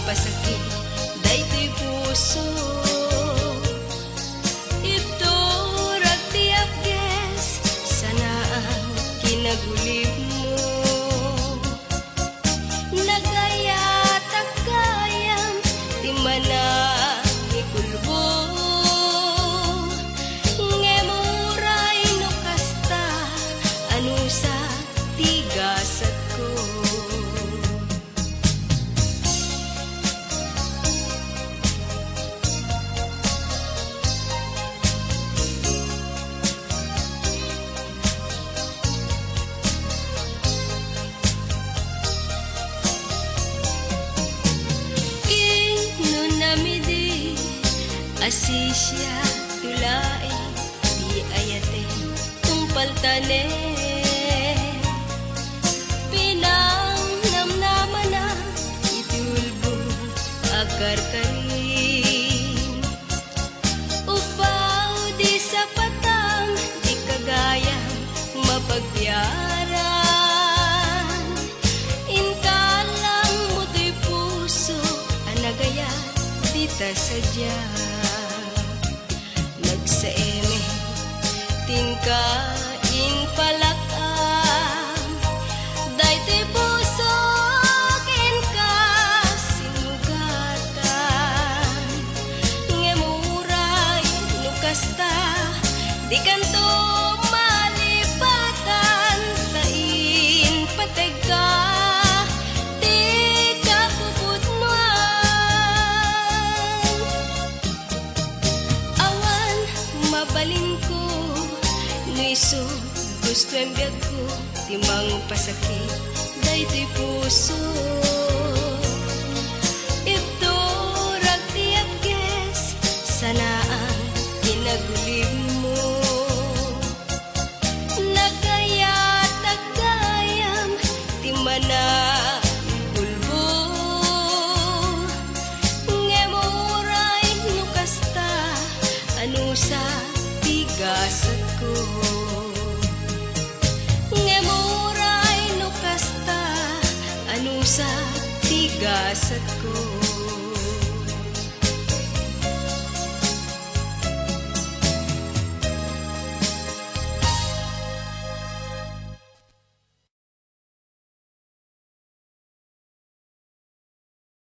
pasakit daytoy puso. Ito ragti abges sana ang kinagulib mo. Nagayat at gayam di manang ikulbo. Ngemuray no kasta ano sa tigasat ko. Asisya tulay di ayate tumpaltane pinang namnaman na itulbo agar karin upaw di sa patang di kagayang mapagbiaran inkalang mo'y puso anagaya di ta sadya. Nagsaeme tingkain palakam daytoy puso ken ka sinugatan ngemuray no kasta di kanto malipatan tain pateg ka di ka puputnuan awan mabalin ko nuiso gusto ang biyag ko timang pasakit daytoy puso. Ito ragti abges sana ang kinagulib mo. Nagayat at gayam timana pulbo. Ngemuray no kasta ano sa tigasat ko. Ngemuray no kasta ano sa tigasat ko.